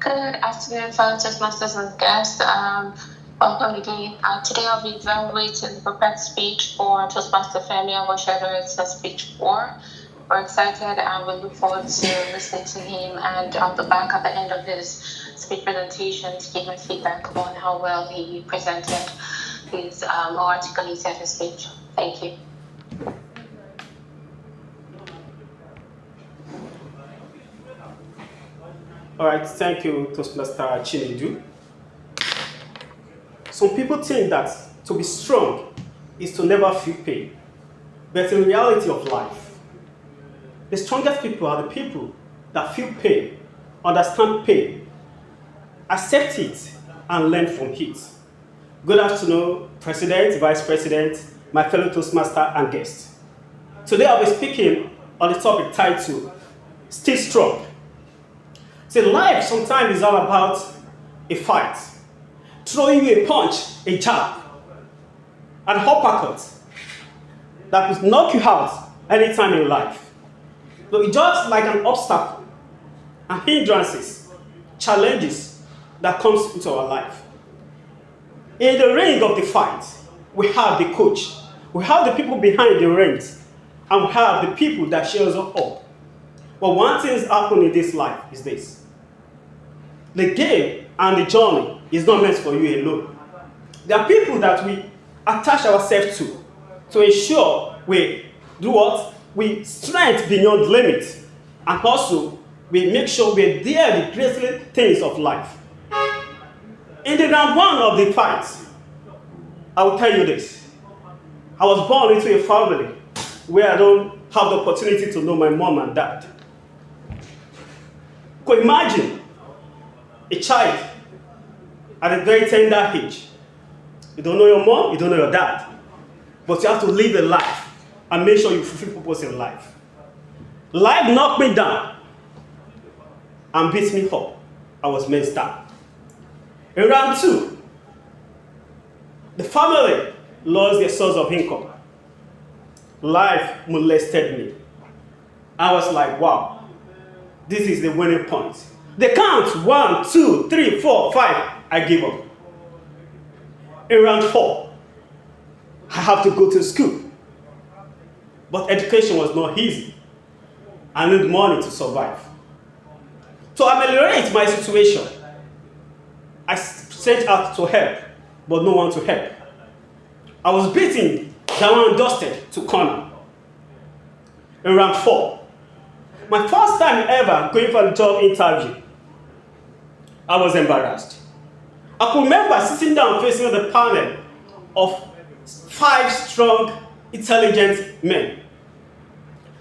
Good afternoon, fellow Toastmasters and guests. Welcome again. Today I'll be evaluating the prepared speech for Toastmaster Femi Awoshedo. It's speech 4. We're excited and we look forward to listening to him, and I'll be back at the end of his speech presentation to give my feedback on how well he presented his or articulated his speech. Thank you. All right, thank you, Toastmaster Chinedu. Some people think that to be strong is to never feel pain. But in reality of life, the strongest people are the people that feel pain, understand pain, accept it, and learn from it. Good afternoon, President, Vice President, my fellow Toastmaster, and guests. Today I'll be speaking on the topic titled, Stay Strong. See, life sometimes is all about a fight, throwing you a punch, a jab, an uppercut that will knock you out anytime in life. So it's just like an obstacle and hindrances, challenges that comes into our life. In the ring of the fight, we have the coach, we have the people behind the rings, and we have the people that cheers us up. But one thing that's happening in this life is this. The game and the journey is not meant for you alone. There are people that we attach ourselves to ensure we do what? We strength beyond limit. And also, we make sure we're there the greatest things of life. In the round 1 of the fight, I will tell you this. I was born into a family where I don't have the opportunity to know my mom and dad. Could imagine a child at a very tender age. You don't know your mom, you don't know your dad, but you have to live a life and make sure you fulfill purpose in life. Life knocked me down and beat me up. I was messed down. In round 2, the family lost their source of income. Life molested me. I was like, wow, this is the winning point. They count 1, 2, 3, 4, 5. I give up. In round 4, I have to go to school. But education was not easy. I need money to survive. To ameliorate my situation, I set out to help, but no one to help. I was beaten down and dusted to corner. In round 4, my first time ever going for a job interview, I was embarrassed. I could remember sitting down facing the panel of 5 strong, intelligent men,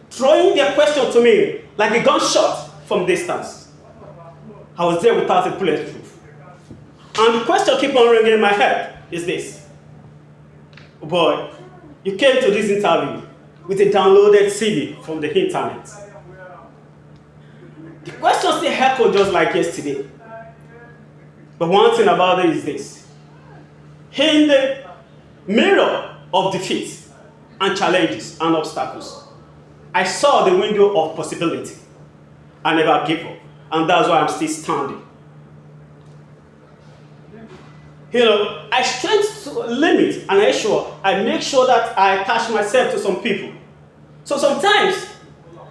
throwing their question to me like a gunshot from distance. I was there without a bulletproof. And the question kept on ringing in my head is this. Oh boy, you came to this interview with a downloaded CD from the internet. The question still echoed just like yesterday. But one thing about it is this. In the mirror of defeat and challenges and obstacles, I saw the window of possibility. I never gave up. And that's why I'm still standing. You know, I stretch to a limit and I make sure that I attach myself to some people. So sometimes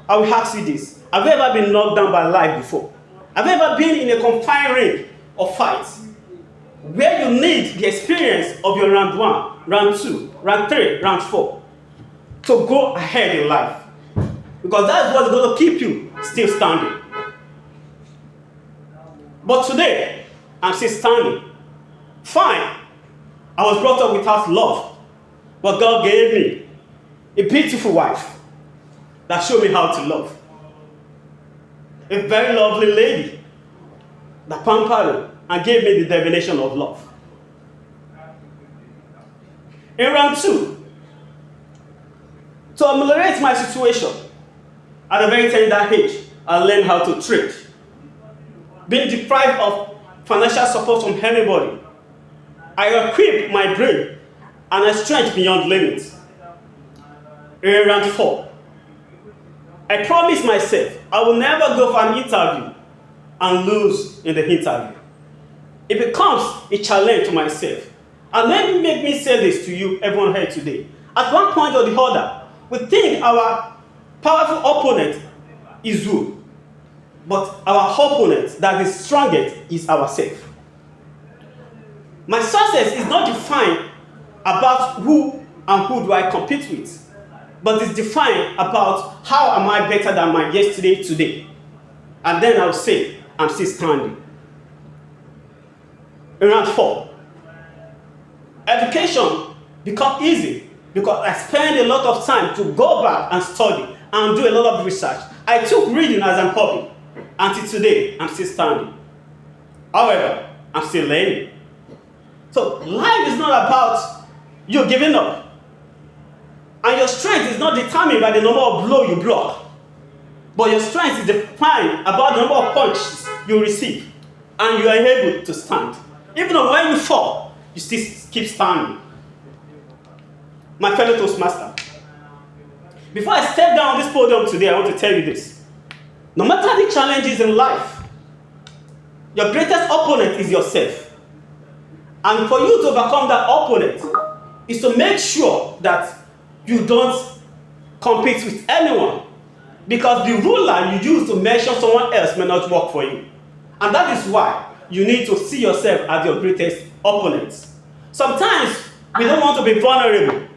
I will ask you this. Have you ever been knocked down by life before? Have you ever been in a confined ring of fights where you need the experience of your round 1, round 2, round 3, round 4 to go ahead in life? Because that's what's going to keep you still standing. But today, I'm still standing. Fine. I was brought up without love, but God gave me a beautiful wife that showed me how to love. A very lovely lady that pampered me and gave me the definition of love. In round 2, to ameliorate my situation, at a very tender age, I learned how to trade. Being deprived of financial support from anybody, I equipped my brain and I strength beyond limits. In round 4, I promised myself I will never go for an interview and lose in the interview. It becomes a challenge to myself. And let me make me say this to you, everyone here today. At one point or the other, we think our powerful opponent is you, but our opponent that is strongest is ourselves. My success is not defined about who and who do I compete with, but it's defined about how am I better than my yesterday today. And then I'll say, I'm still standing. In round 4, education becomes easy because I spend a lot of time to go back and study and do a lot of research. I took reading as a hobby. Until today, I'm still standing. However, I'm still learning. So life is not about you giving up. And your strength is not determined by the number of blows you block. But your strength is defined about the number of punches you receive. And you are able to stand. Even when you fall, you still keep standing. My fellow Toastmaster, before I step down this podium today, I want to tell you this. No matter the challenges in life, your greatest opponent is yourself. And for you to overcome that opponent is to make sure that you don't compete with anyone. Because the ruler you use to measure someone else may not work for you. And that is why you need to see yourself as your greatest opponent. Sometimes we don't want to be vulnerable.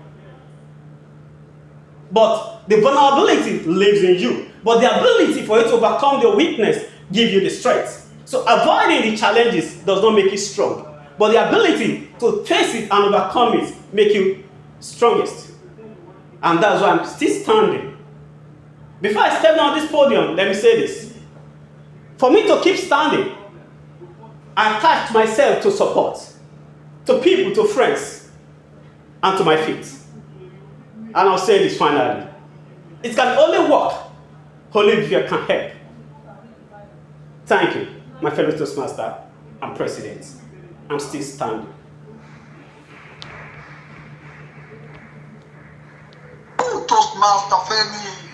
But the vulnerability lives in you. But the ability for you to overcome your weakness gives you the strength. So avoiding the challenges does not make you strong. But the ability to face it and overcome it makes you strongest. And that's why I'm still standing. Before I step down this podium, let me say this. For me to keep standing, I attach myself to support, to people, to friends, and to my feet. And I'll say this finally. It can only work only if you can help. Thank you, my fellow Toastmaster and President. I'm still standing. Toastmaster Femi.